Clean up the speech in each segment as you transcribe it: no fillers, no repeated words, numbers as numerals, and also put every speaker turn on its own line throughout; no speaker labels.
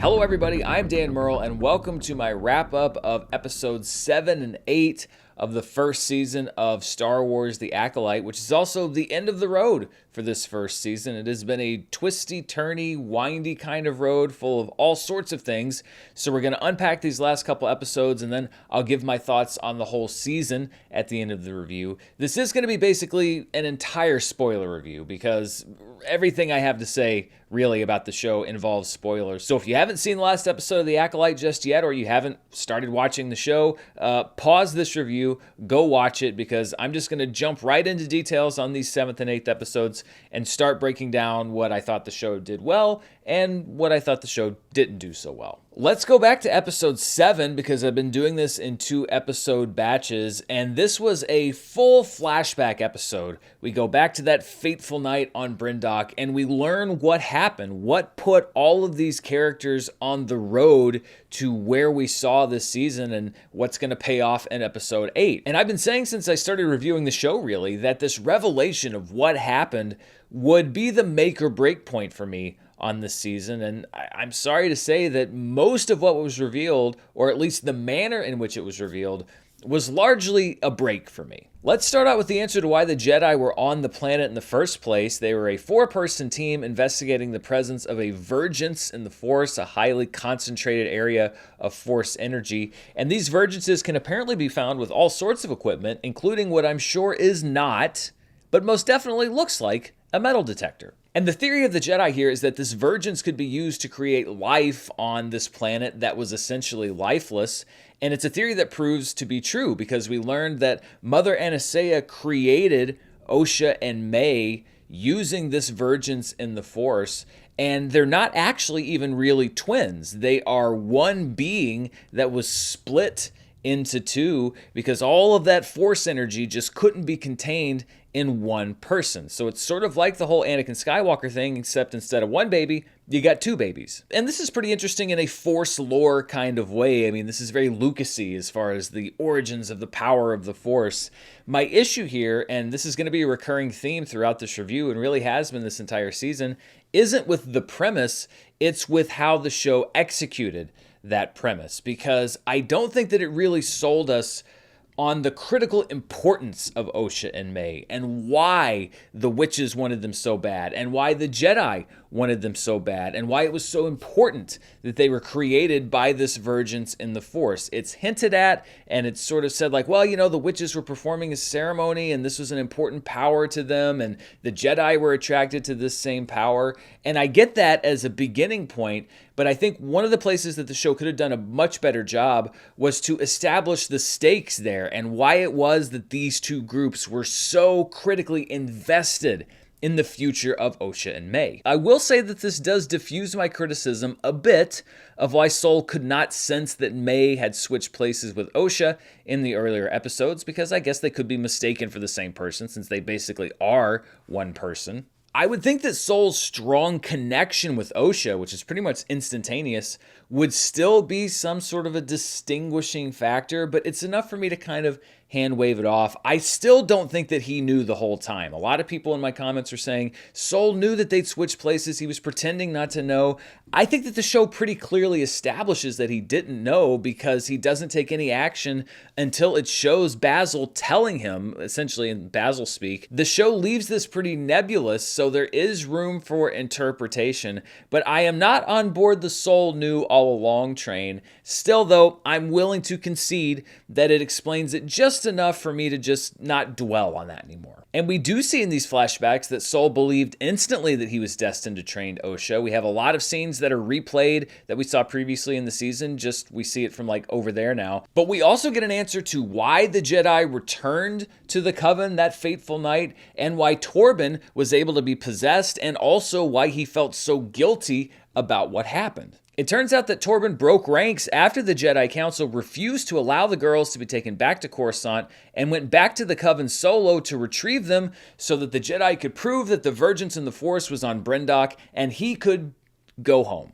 Hello everybody, I'm Dan Murrell and welcome to my wrap-up of episodes 7 and 8 of the first season of Star Wars The Acolyte, which is also the end of the road for this first season. It has been a twisty, turny, windy kind of road full of all sorts of things. So we're going to unpack these last couple episodes and then I'll give my thoughts on the whole season at the end of the review. This is going to be basically an entire spoiler review because everything I have to say really about the show involves spoilers. So if you haven't seen the last episode of The Acolyte just yet, or you haven't started watching the show, pause this review, go watch it, because I'm just going to jump right into details on these 7th and 8th episodes and start breaking down what I thought the show did well and what I thought the show didn't do so well. Let's go back to episode 7 because I've been doing this in 2 episode batches, and this was a full flashback episode. We go back to that fateful night on Bryndock and we learn what happened, what put all of these characters on the road to where we saw this season and what's going to pay off in episode 8. And I've been saying since I started reviewing the show really that this revelation of what happened would be the make or break point for me on this season, and I'm sorry to say that most of what was revealed, or at least the manner in which it was revealed, was largely a break for me. Let's start out with the answer to why the Jedi were on the planet in the first place. They were a 4-person team investigating the presence of a vergence in the Force, a highly concentrated area of Force energy. And these vergences can apparently be found with all sorts of equipment, including what I'm sure is not, but most definitely looks like, a metal detector. And the theory of the Jedi here is that this vergence could be used to create life on this planet that was essentially lifeless. And it's a theory that proves to be true because we learned that Mother Anastasia created Osha and May using this vergence in the Force. And they're not actually even really twins. They are one being that was split into 2 because all of that Force energy just couldn't be contained in one person. So it's sort of like the whole Anakin Skywalker thing, except instead of one baby, you got 2 babies. And this is pretty interesting in a Force lore kind of way. I mean, this is very Lucas-y as far as the origins of the power of the Force. My issue here, and this is going to be a recurring theme throughout this review and really has been this entire season, isn't with the premise, it's with how the show executed that premise, because I don't think that it really sold us on the critical importance of Osha and May and why the witches wanted them so bad and why the Jedi wanted them so bad and why it was so important that they were created by this vergence in the Force. It's hinted at and it's sort of said like, well, you know, the witches were performing a ceremony and this was an important power to them and the Jedi were attracted to this same power. And I get that as a beginning point, but I think one of the places that the show could have done a much better job was to establish the stakes there and why it was that these 2 groups were so critically invested in the future of Osha and May. I will say that this does diffuse my criticism a bit of why Sol could not sense that May had switched places with Osha in the earlier episodes, because I guess they could be mistaken for the same person since they basically are one person. I would think that Sol's strong connection with Osha, which is pretty much instantaneous, would still be some sort of a distinguishing factor, but it's enough for me to kind of hand wave it off. I still don't think that he knew the whole time. A lot of people in my comments are saying Sol knew that they'd switch places. He was pretending not to know. I think that the show pretty clearly establishes that he didn't know because he doesn't take any action until it shows Basil telling him, essentially in Basil speak. The show leaves this pretty nebulous, so there is room for interpretation, but I am not on board the Sol knew all along train. Still though, I'm willing to concede that it explains it just enough for me to just not dwell on that anymore. And we do see in these flashbacks that Sol believed instantly that he was destined to train Osha. We have a lot of scenes that are replayed that we saw previously in the season, just we see it from like over there now. But we also get an answer to why the Jedi returned to the Coven that fateful night and why Torben was able to be possessed and also why he felt so guilty about what happened. It turns out that Torben broke ranks after the Jedi Council refused to allow the girls to be taken back to Coruscant and went back to the Coven solo to retrieve them so that the Jedi could prove that the Vergence in the Force was on Bryndock and he could go home.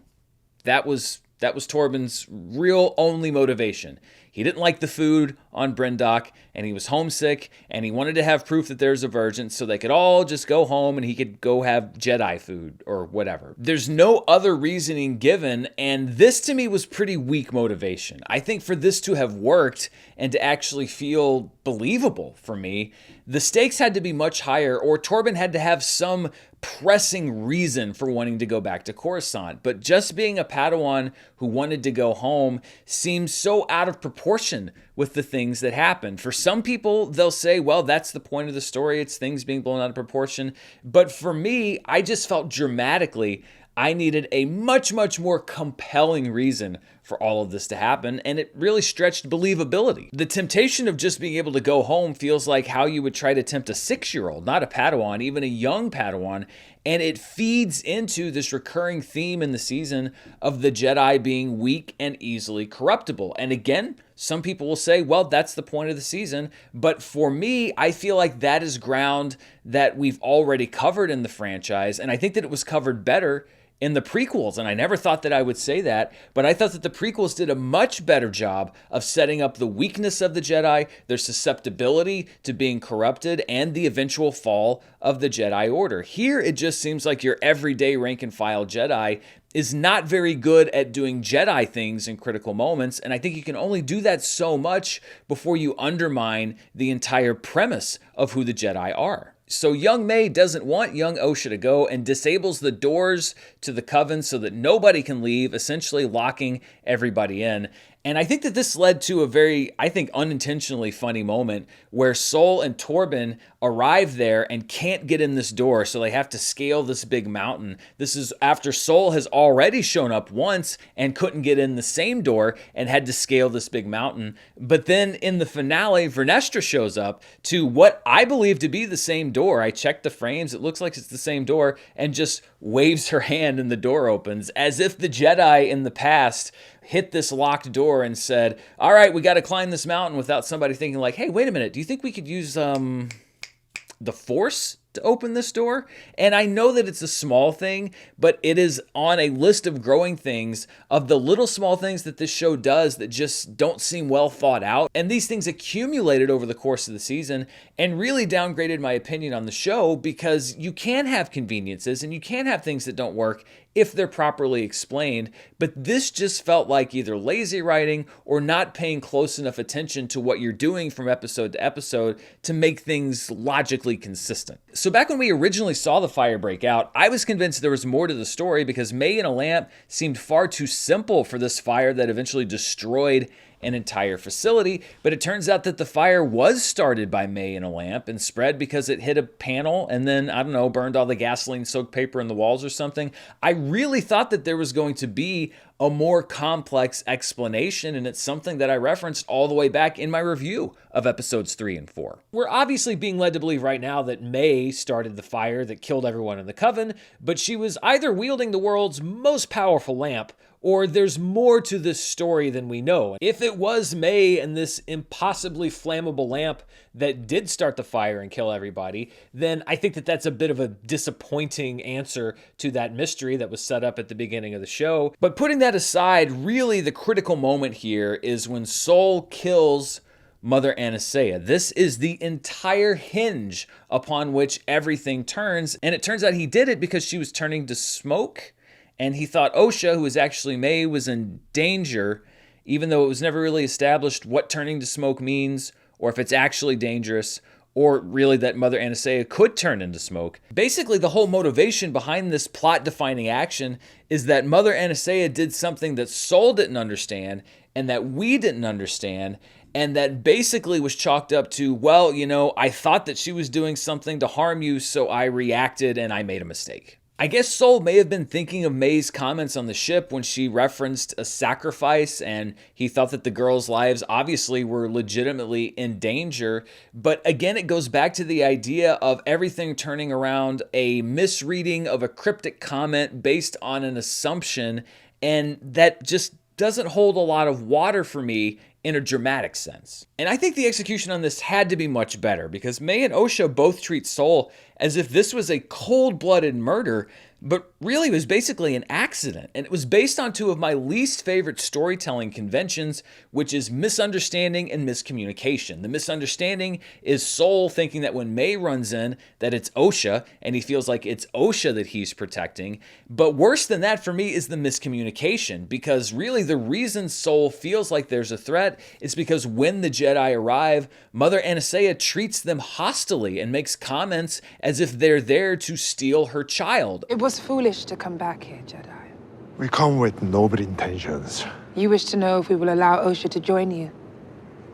That was Torben's real only motivation. He didn't like the food on Bryndock, and he was homesick, and he wanted to have proof that there's a virgin so they could all just go home and he could go have Jedi food or whatever. There's no other reasoning given, and this to me was pretty weak motivation. I think for this to have worked and to actually feel believable for me, the stakes had to be much higher, or Torben had to have some pressing reason for wanting to go back to Coruscant. But just being a Padawan who wanted to go home seems so out of proportion with the things that happened. For some people, they'll say, well, that's the point of the story. It's things being blown out of proportion. But for me, I just felt dramatically I needed a much, much more compelling reason for all of this to happen, and it really stretched believability. The temptation of just being able to go home feels like how you would try to tempt a 6-year-old, not a Padawan, even a young Padawan, and it feeds into this recurring theme in the season of the Jedi being weak and easily corruptible. And again, some people will say, well, that's the point of the season. But for me, I feel like that is ground that we've already covered in the franchise, and I think that it was covered better in the prequels, and I never thought that I would say that, but I thought that the prequels did a much better job of setting up the weakness of the Jedi, their susceptibility to being corrupted, and the eventual fall of the Jedi Order. Here, it just seems like your everyday rank-and-file Jedi is not very good at doing Jedi things in critical moments, and I think you can only do that so much before you undermine the entire premise of who the Jedi are. So young May doesn't want young Osha to go and disables the doors to the Coven so that nobody can leave, essentially locking everybody in. And I think that this led to a very, I think, unintentionally funny moment where Sol and Torben arrive there and can't get in this door, so they have to scale this big mountain. This is after Sol has already shown up once and couldn't get in the same door and had to scale this big mountain. But then in the finale, Vernestra shows up to what I believe to be the same door. I checked the frames. It looks like it's the same door, and just waves her hand and the door opens, as if the Jedi in the past hit this locked door and said, all right, we got to climb this mountain, without somebody thinking like, hey, wait a minute, do you think we could use the Force to open this door? And I know that it's a small thing, but it is on a list of growing things, of the little small things that this show does that just don't seem well thought out. And these things accumulated over the course of the season and really downgraded my opinion on the show, because you can have conveniences and you can have things that don't work if they're properly explained, but this just felt like either lazy writing or not paying close enough attention to what you're doing from episode to episode to make things logically consistent. So back when we originally saw the fire break out, I was convinced there was more to the story, because May in a lamp seemed far too simple for this fire that eventually destroyed an entire facility. But it turns out that the fire was started by May in a lamp and spread because it hit a panel and then, I don't know, burned all the gasoline-soaked paper in the walls or something. I really thought that there was going to be a more complex explanation, and it's something that I referenced all the way back in my review of episodes 3 and 4. We're obviously being led to believe right now that May started the fire that killed everyone in the Coven, but she was either wielding the world's most powerful lamp, or there's more to this story than we know. If it was May and this impossibly flammable lamp that did start the fire and kill everybody, then I think that that's a bit of a disappointing answer to that mystery that was set up at the beginning of the show. But putting that aside, really the critical moment here is when Sol kills Mother Anastasia. This is the entire hinge upon which everything turns, and it turns out he did it because she was turning to smoke. And he thought Osha, who was actually May, was in danger, even though it was never really established what turning to smoke means, or if it's actually dangerous, or really that Mother Anastasia could turn into smoke. Basically, the whole motivation behind this plot-defining action is that Mother Anastasia did something that Sol didn't understand, and that we didn't understand, and that basically was chalked up to, well, you know, I thought that she was doing something to harm you, so I reacted and I made a mistake. I guess Sol may have been thinking of May's comments on the ship when she referenced a sacrifice, and he thought that the girls' lives obviously were legitimately in danger. But again, it goes back to the idea of everything turning around a misreading of a cryptic comment based on an assumption, and that just doesn't hold a lot of water for me in a dramatic sense. And I think the execution on this had to be much better, because May and Osha both treat Sol as if this was a cold-blooded murder, but really it was basically an accident. And it was based on two of my least favorite storytelling conventions, which is misunderstanding and miscommunication. The misunderstanding is Sol thinking that when May runs in, that it's Osha, and he feels like it's Osha that he's protecting. But worse than that for me is the miscommunication, because really the reason Sol feels like there's a threat is because when the Jedi arrive, Mother Anastasia treats them hostilely and makes comments as if they're there to steal her child.
It was foolish to come back here, Jedi.
We come with noble intentions.
You wish to know if we will allow Osha to join you,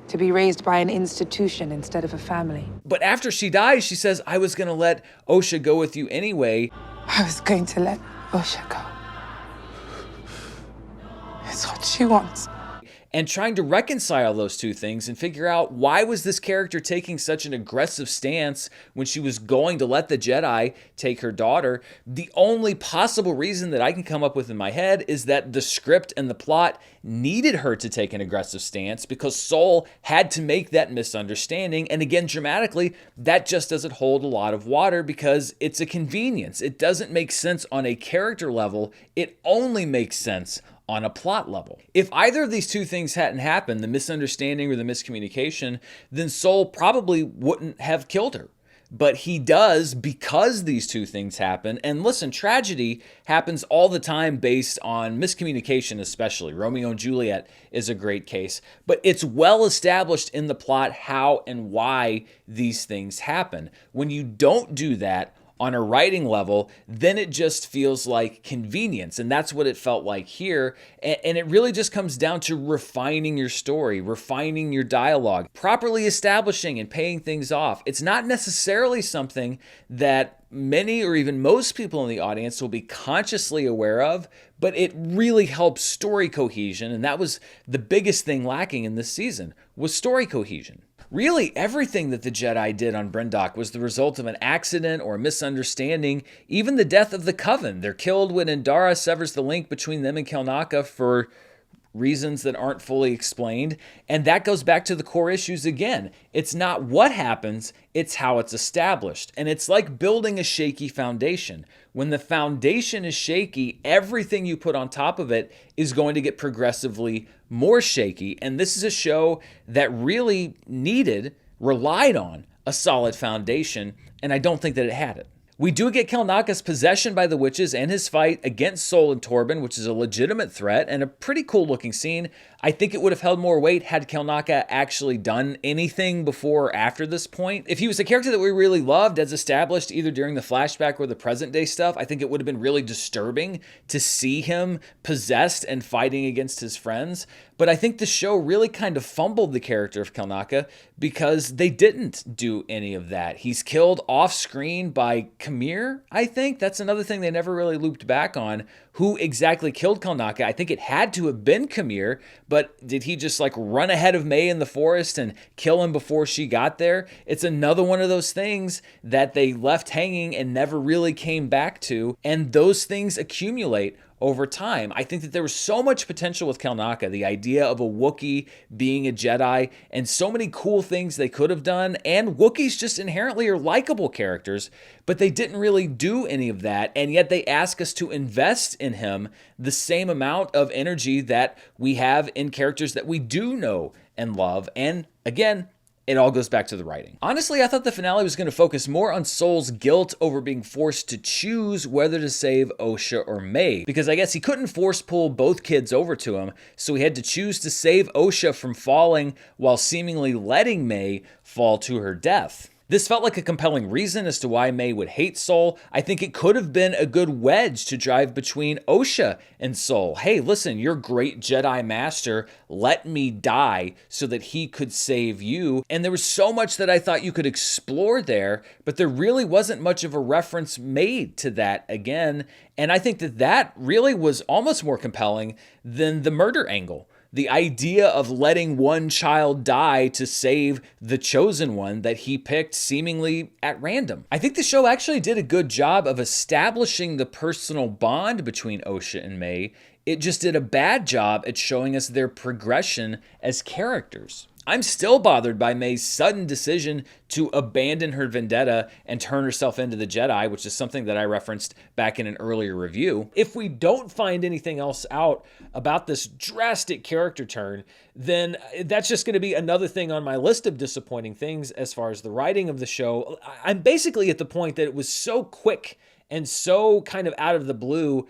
to be raised by an institution instead of a family.
But after she dies, she says, I was going to let Osha go with you anyway.
I was going to let Osha go. It's what she wants.
And trying to reconcile those two things and figure out why was this character taking such an aggressive stance when she was going to let the Jedi take her daughter. The only possible reason that I can come up with in my head is that the script and the plot needed her to take an aggressive stance because Sol had to make that misunderstanding. And again, dramatically, that just doesn't hold a lot of water because it's a convenience. It doesn't make sense on a character level. It only makes sense on a plot level. If either of these two things hadn't happened, the misunderstanding or the miscommunication, then Sol probably wouldn't have killed her. But he does because these two things happen. And listen, tragedy happens all the time based on miscommunication, especially. Romeo and Juliet is a great case. But it's well established in the plot how and why these things happen. When you don't do that on a writing level, then it just feels like convenience. And that's what it felt like here. And it really just comes down to refining your story, refining your dialogue, properly establishing and paying things off. It's not necessarily something that many or even most people in the audience will be consciously aware of, but it really helps story cohesion. And that was the biggest thing lacking in this season, was story cohesion. Really, everything that the Jedi did on Bryndock was the result of an accident or a misunderstanding. Even the death of the Coven. They're killed when Indara severs the link between them and Kelnaka for reasons that aren't fully explained. And that goes back to the core issues again. It's not what happens, it's how it's established. And it's like building a shaky foundation. When the foundation is shaky, everything you put on top of it is going to get progressively more shaky. And this is a show that really relied on a solid foundation, and I don't think that it had it. We do get Kelnaka's possession by the witches and his fight against Sol and Torben, which is a legitimate threat and a pretty cool looking scene. I think it would have held more weight had Kelnaka actually done anything before or after this point. If he was a character that we really loved as established either during the flashback or the present day stuff, I think it would have been really disturbing to see him possessed and fighting against his friends. But I think the show really kind of fumbled the character of Kelnaka because they didn't do any of that. He's killed off screen by Kamir, I think. That's another thing they never really looped back on. Who exactly killed Kelnaka? I think it had to have been Kamir, but did he just like run ahead of May in the forest and kill him before she got there? It's another one of those things that they left hanging and never really came back to, and those things accumulate over time. I think that there was so much potential with Kelnaka, the idea of a Wookiee being a Jedi, and so many cool things they could have done, and Wookiees just inherently are likable characters, but they didn't really do any of that, and yet they ask us to invest in him the same amount of energy that we have in characters that we do know and love, and again, it all goes back to the writing. Honestly, I thought the finale was going to focus more on Sol's guilt over being forced to choose whether to save Osha or May, because I guess he couldn't force pull both kids over to him, so he had to choose to save Osha from falling while seemingly letting May fall to her death. This felt like a compelling reason as to why May would hate Sol. I think it could have been a good wedge to drive between Osha and Sol. Hey, listen, you're great Jedi Master. Let me die so that he could save you. And there was so much that I thought you could explore there, but there really wasn't much of a reference made to that again. And I think that that really was almost more compelling than the murder angle. The idea of letting one child die to save the chosen one that he picked seemingly at random. I think the show actually did a good job of establishing the personal bond between Osha and May. It just did a bad job at showing us their progression as characters. I'm still bothered by May's sudden decision to abandon her vendetta and turn herself into the Jedi, which is something that I referenced back in an earlier review. If we don't find anything else out about this drastic character turn, then that's just going to be another thing on my list of disappointing things as far as the writing of the show. I'm basically at the point that it was so quick and so kind of out of the blue.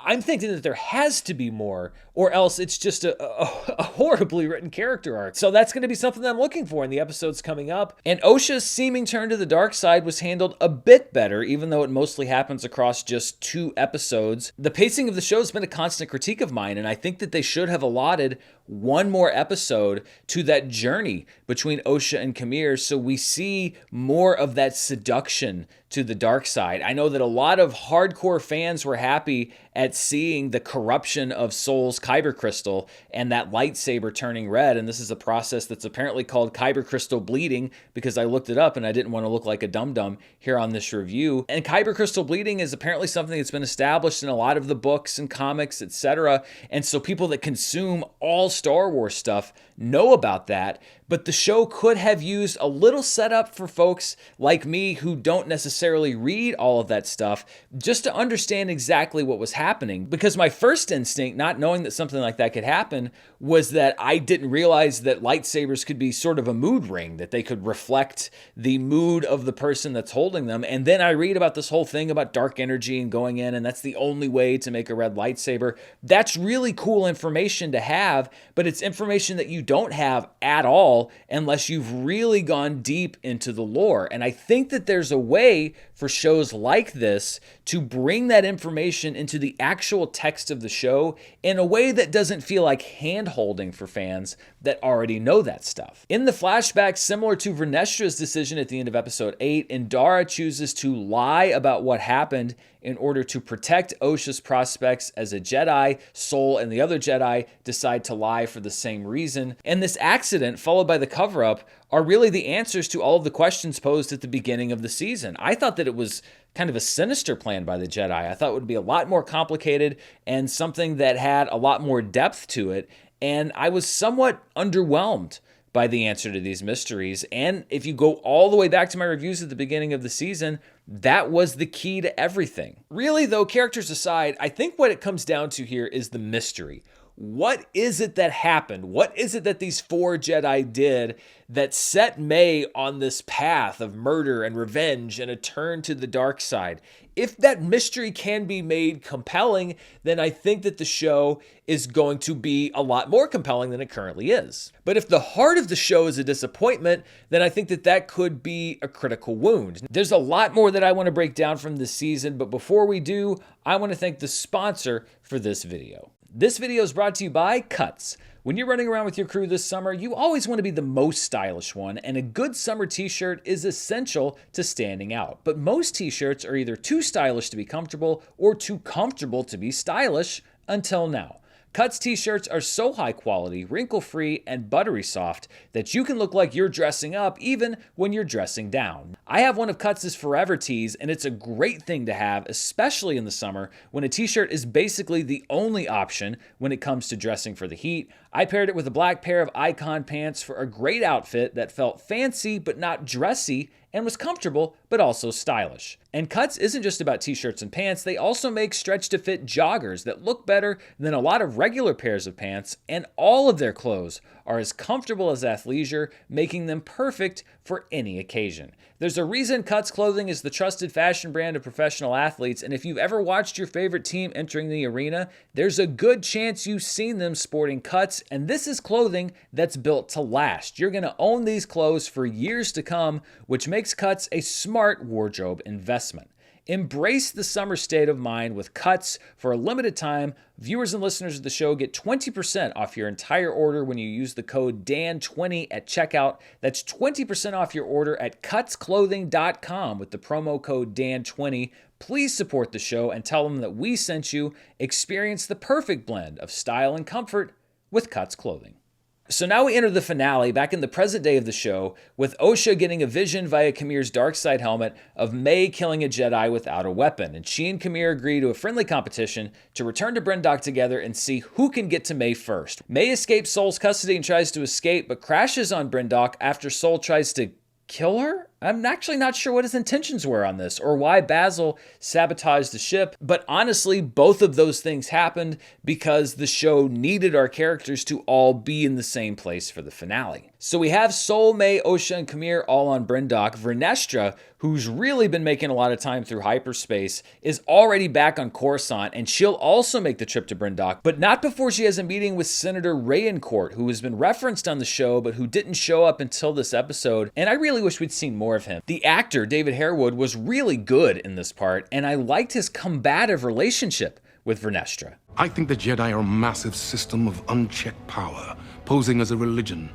I'm thinking that there has to be more, or else it's just a horribly written character arc. So that's going to be something that I'm looking for in the episodes coming up. And Osha's seeming turn to the dark side was handled a bit better, even though it mostly happens across just 2 episodes. The pacing of the show has been a constant critique of mine, and I think that they should have allotted one more episode to that journey between Osha and Kamir, so we see more of that seduction to the dark side. I know that a lot of hardcore fans were happy at seeing the corruption of Soul's Kyber Crystal and that lightsaber turning red, and this is a process that's apparently called Kyber Crystal bleeding, because I looked it up and I didn't want to look like a dum-dum here on this review. And Kyber Crystal bleeding is apparently something that's been established in a lot of the books and comics, etc. And so people that consume all Star Wars stuff know about that, but the show could have used a little setup for folks like me who don't necessarily read all of that stuff, just to understand exactly what was happening. Because my first instinct, not knowing that something like that could happen, was that I didn't realize that lightsabers could be sort of a mood ring, that they could reflect the mood of the person that's holding them. And then I read about this whole thing about dark energy and going in, and that's the only way to make a red lightsaber. That's really cool information to have, but it's information that you don't have at all unless you've really gone deep into the lore. And I think that there's a way for shows like this to bring that information into the actual text of the show in a way that doesn't feel like hand-holding for fans that already know that stuff. In the flashback, similar to Vernestra's decision at the end of episode 8, Indara chooses to lie about what happened in order to protect Osha's prospects as a Jedi. Soul and the other Jedi decide to lie for the same reason. And this accident, followed by the cover-up, are really the answers to all of the questions posed at the beginning of the season. I thought that it was kind of a sinister plan by the Jedi. I thought it would be a lot more complicated and something that had a lot more depth to it. And I was somewhat underwhelmed by the answer to these mysteries. And if you go all the way back to my reviews at the beginning of the season, that was the key to everything. Really, though, characters aside, I think what it comes down to here is the mystery. What is it that happened? What is it that these 4 Jedi did that set May on this path of murder and revenge and a turn to the dark side? If that mystery can be made compelling, then I think that the show is going to be a lot more compelling than it currently is. But if the heart of the show is a disappointment, then I think that that could be a critical wound. There's a lot more that I want to break down from this season, but before we do, I want to thank the sponsor for this video. This video is brought to you by Cuts. When you're running around with your crew this summer, you always want to be the most stylish one, and a good summer t-shirt is essential to standing out. But most t-shirts are either too stylish to be comfortable or too comfortable to be stylish until now. Cuts t-shirts are so high quality, wrinkle-free, and buttery soft that you can look like you're dressing up even when you're dressing down. I have one of Cuts' Forever tees, and it's a great thing to have, especially in the summer when a t-shirt is basically the only option when it comes to dressing for the heat. I paired it with a black pair of Icon pants for a great outfit that felt fancy but not dressy and was comfortable but also stylish. And Cuts isn't just about t-shirts and pants, they also make stretch-to-fit joggers that look better than a lot of regular pairs of pants, and all of their clothes are as comfortable as athleisure, making them perfect for any occasion. There's a reason Cuts Clothing is the trusted fashion brand of professional athletes, and if you've ever watched your favorite team entering the arena, there's a good chance you've seen them sporting Cuts, and this is clothing that's built to last. You're going to own these clothes for years to come, which makes Cuts a smart wardrobe investment. Embrace the summer state of mind with Cuts. For a limited time, viewers and listeners of the show get 20% off your entire order when you use the code DAN20 at checkout. That's 20% off your order at cutsclothing.com with the promo code DAN20. Please support the show and tell them that we sent you. Experience the perfect blend of style and comfort with Cuts Clothing. So now we enter the finale back in the present day of the show, with Osha getting a vision via Kamir's dark side helmet of May killing a Jedi without a weapon, and she and Kamir agree to a friendly competition to return to Bryndock together and see who can get to May first. May escapes Sol's custody and tries to escape, but crashes on Bryndock after Sol tries to kill her? I'm actually not sure what his intentions were on this or why Basil sabotaged the ship, but honestly, both of those things happened because the show needed our characters to all be in the same place for the finale. So we have Sol, May, Osha, and Kamir all on Bryndock. Vernestra, who's really been making a lot of time through hyperspace, is already back on Coruscant, and she'll also make the trip to Bryndock, but not before she has a meeting with Senator Rayencourt, who has been referenced on the show, but who didn't show up until this episode, and I really wish we'd seen more of him. The actor, David Harewood, was really good in this part, and I liked his combative relationship with Vernestra.
I think the Jedi are a massive system of unchecked power, posing as a religion.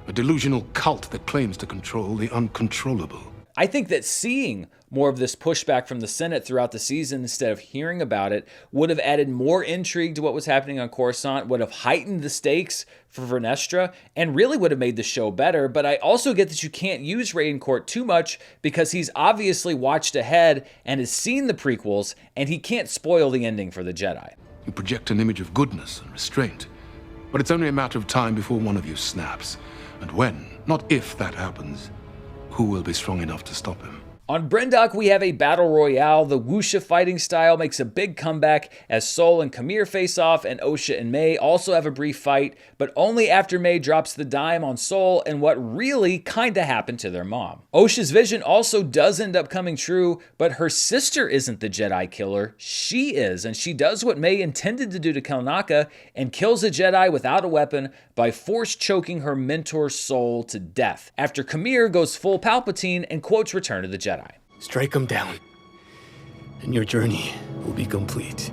A delusional cult that claims to control the uncontrollable.
I think that seeing more of this pushback from the Senate throughout the season instead of hearing about it would have added more intrigue to what was happening on Coruscant, would have heightened the stakes for Vernestra, and really would have made the show better. But I also get that you can't use Rayencourt too much because he's obviously watched ahead and has seen the prequels, and he can't spoil the ending for the Jedi.
You project an image of goodness and restraint, but it's only a matter of time before one of you snaps. And when, not if that happens, who will be strong enough to stop him?
On Bryndock, we have a battle royale. The Wuxia fighting style makes a big comeback as Sol and Kamir face off, and Osha and May also have a brief fight, but only after May drops the dime on Sol and what really kinda happened to their mom. Osha's vision also does end up coming true, but her sister isn't the Jedi killer. She is, and she does what May intended to do to Kelnaka and kills a Jedi without a weapon by force choking her mentor Sol to death, after Kamir goes full Palpatine and quotes Return of the Jedi.
Strike him down, and your journey will be complete.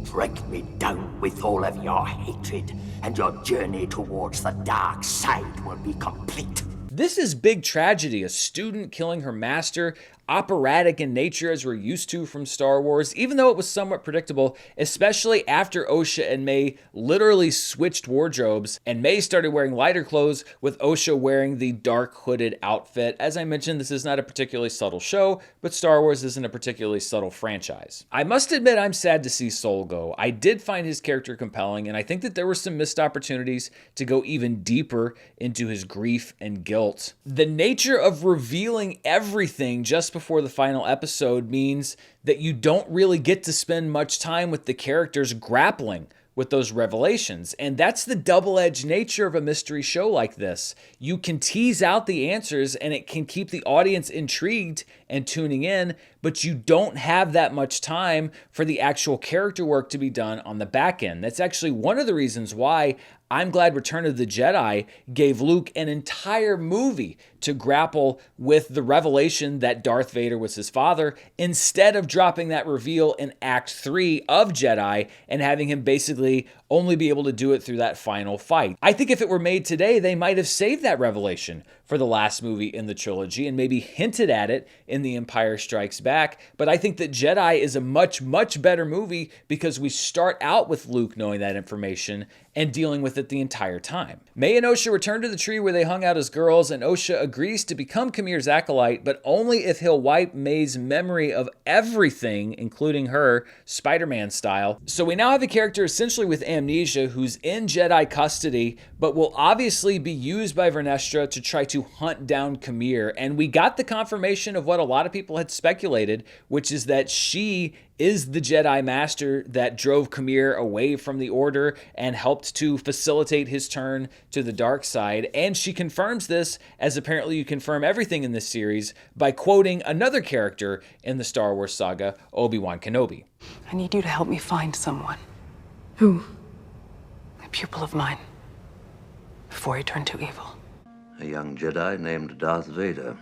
Strike me down with all of your hatred, and your journey towards the dark side will be complete.
This is big tragedy, a student killing her master, operatic in nature as we're used to from Star Wars, even though it was somewhat predictable, especially after Osha and May literally switched wardrobes, and May started wearing lighter clothes with Osha wearing the dark hooded outfit. As I mentioned, this is not a particularly subtle show, but Star Wars isn't a particularly subtle franchise. I must admit I'm sad to see Sol go. I did find his character compelling, and I think that there were some missed opportunities to go even deeper into his grief and guilt. The nature of revealing everything just before the final episode means that you don't really get to spend much time with the characters grappling with those revelations. And that's the double-edged nature of a mystery show like this. You can tease out the answers and it can keep the audience intrigued and tuning in, but you don't have that much time for the actual character work to be done on the back end. That's actually one of the reasons why I'm glad Return of the Jedi gave Luke an entire movie to grapple with the revelation that Darth Vader was his father, instead of dropping that reveal in Act 3 of Jedi and having him basically only be able to do it through that final fight. I think if it were made today, they might have saved that revelation for the last movie in the trilogy and maybe hinted at it in The Empire Strikes Back. But I think that Jedi is a much, much better movie because we start out with Luke knowing that information and dealing with it the entire time. May and Osha return to the tree where they hung out as girls, and Osha agrees to become Kamir's acolyte, but only if he'll wipe May's memory of everything, including her, Spider-Man style. So we now have a character essentially with amnesia who's in Jedi custody, but will obviously be used by Vernestra to try to hunt down Kamir. And we got the confirmation of what a lot of people had speculated, which is that she is the Jedi Master that drove Kamir away from the Order and helped to facilitate his turn to the dark side. And she confirms this, as apparently you confirm everything in this series, by quoting another character in the Star Wars saga, Obi-Wan Kenobi.
I need you to help me find someone.
Who?
A pupil of mine. Before he turned to evil.
A young Jedi named Darth Vader.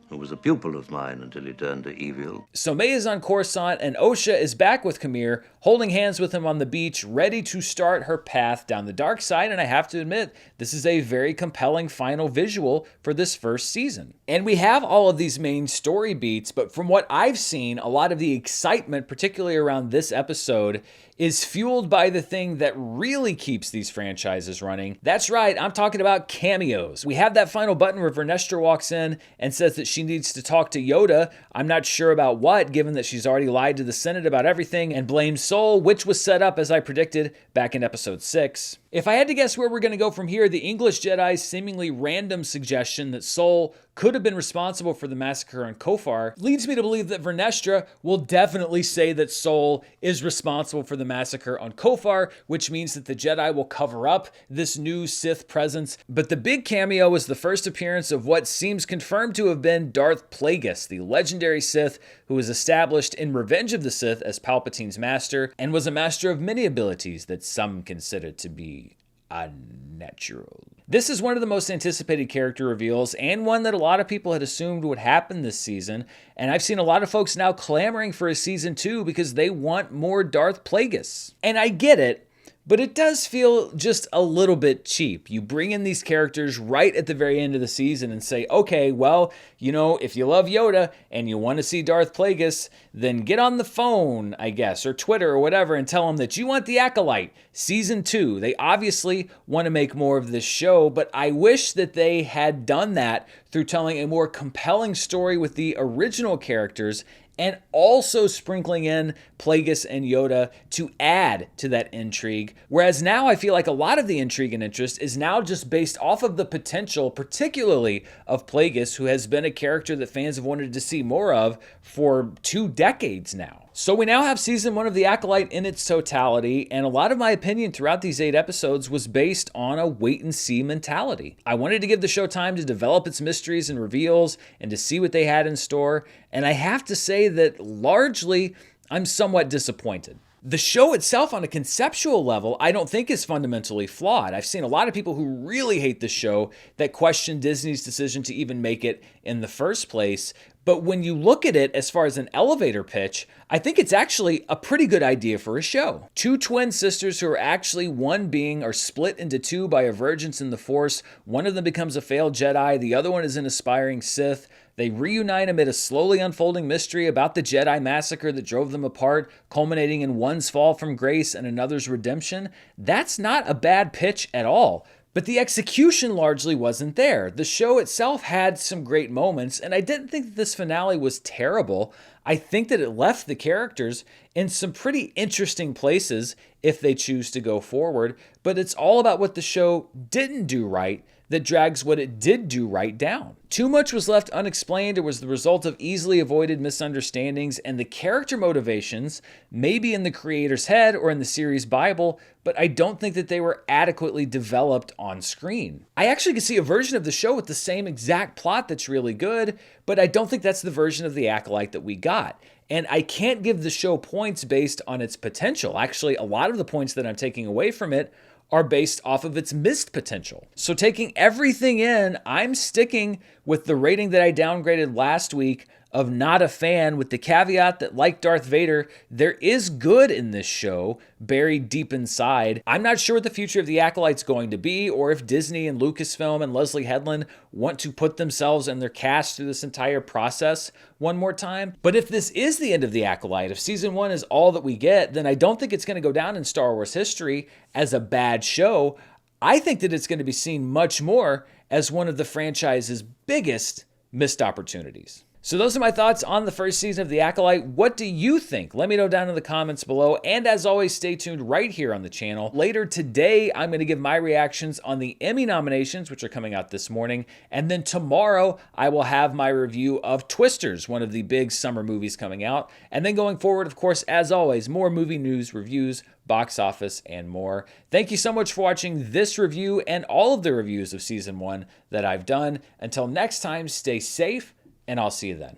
who was a pupil of mine until he turned to evil.
So May is on Coruscant, and Osha is back with Kamir, holding hands with him on the beach, ready to start her path down the dark side, and I have to admit, this is a very compelling final visual for this first season. And we have all of these main story beats, but from what I've seen, a lot of the excitement, particularly around this episode, is fueled by the thing that really keeps these franchises running. That's right, I'm talking about cameos. We have that final button where Vernestra walks in and says that she needs to talk to Yoda. I'm not sure about what, given that she's already lied to the Senate about everything and blames Sol, which was set up as I predicted back in episode 6. If I had to guess where we're going to go from here, the English Jedi's seemingly random suggestion that Sol could have been responsible for the massacre on Kofar leads me to believe that Vernestra will definitely say that Sol is responsible for the massacre on Kofar, which means that the Jedi will cover up this new Sith presence. But the big cameo is the first appearance of what seems confirmed to have been Darth Plagueis, the legendary Sith who was established in Revenge of the Sith as Palpatine's master and was a master of many abilities that some consider to be unnatural. This is one of the most anticipated character reveals and one that a lot of people had assumed would happen this season, and I've seen a lot of folks now clamoring for a season 2 because they want more Darth Plagueis. And I get it, but it does feel just a little bit cheap. You bring in these characters right at the very end of the season and say, okay, well, you know, if you love Yoda and you want to see Darth Plagueis, then get on the phone, I guess, or Twitter or whatever, and tell them that you want the Acolyte season 2. They obviously want to make more of this show, but I wish that they had done that through telling a more compelling story with the original characters and also sprinkling in Plagueis and Yoda to add to that intrigue. Whereas now I feel like a lot of the intrigue and interest is now just based off of the potential, particularly of Plagueis, who has been a character that fans have wanted to see more of for 2 decades now. So we now have season 1 of The Acolyte in its totality, and a lot of my opinion throughout these 8 episodes was based on a wait-and-see mentality. I wanted to give the show time to develop its mysteries and reveals and to see what they had in store, and I have to say that largely I'm somewhat disappointed. The show itself on a conceptual level, I don't think is fundamentally flawed. I've seen a lot of people who really hate the show that question Disney's decision to even make it in the first place. But when you look at it as far as an elevator pitch, I think it's actually a pretty good idea for a show. 2 twin sisters who are actually one being are split into 2 by a divergence in the Force. One of them becomes a failed Jedi, the other one is an aspiring Sith. They reunite amid a slowly unfolding mystery about the Jedi massacre that drove them apart, culminating in one's fall from grace and another's redemption. That's not a bad pitch at all. But the execution largely wasn't there. The show itself had some great moments, and I didn't think that this finale was terrible. I think that it left the characters in some pretty interesting places if they choose to go forward, but it's all about what the show didn't do right that drags what it did do right down. Too much was left unexplained or was the result of easily avoided misunderstandings, and the character motivations may be in the creator's head or in the series Bible, but I don't think that they were adequately developed on screen. I actually could see a version of the show with the same exact plot that's really good, but I don't think that's the version of The Acolyte that we got. And I can't give the show points based on its potential. Actually, a lot of the points that I'm taking away from it are based off of its missed potential. So taking everything in, I'm sticking with the rating that I downgraded last week of not a fan, with the caveat that, like Darth Vader, there is good in this show buried deep inside. I'm not sure what the future of The Acolyte's going to be, or if Disney and Lucasfilm and Leslie Headland want to put themselves and their cast through this entire process one more time. But if this is the end of The Acolyte, if season 1 is all that we get, then I don't think it's going to go down in Star Wars history as a bad show. I think that it's going to be seen much more as one of the franchise's biggest missed opportunities. So those are my thoughts on the first season of The Acolyte. What do you think? Let me know down in the comments below. And as always, stay tuned right here on the channel. Later today, I'm going to give my reactions on the Emmy nominations, which are coming out this morning. And then tomorrow, I will have my review of Twisters, one of the big summer movies coming out. And then going forward, of course, as always, more movie news, reviews, box office, and more. Thank you so much for watching this review and all of the reviews of season 1 that I've done. Until next time, stay safe, and I'll see you then.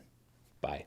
Bye.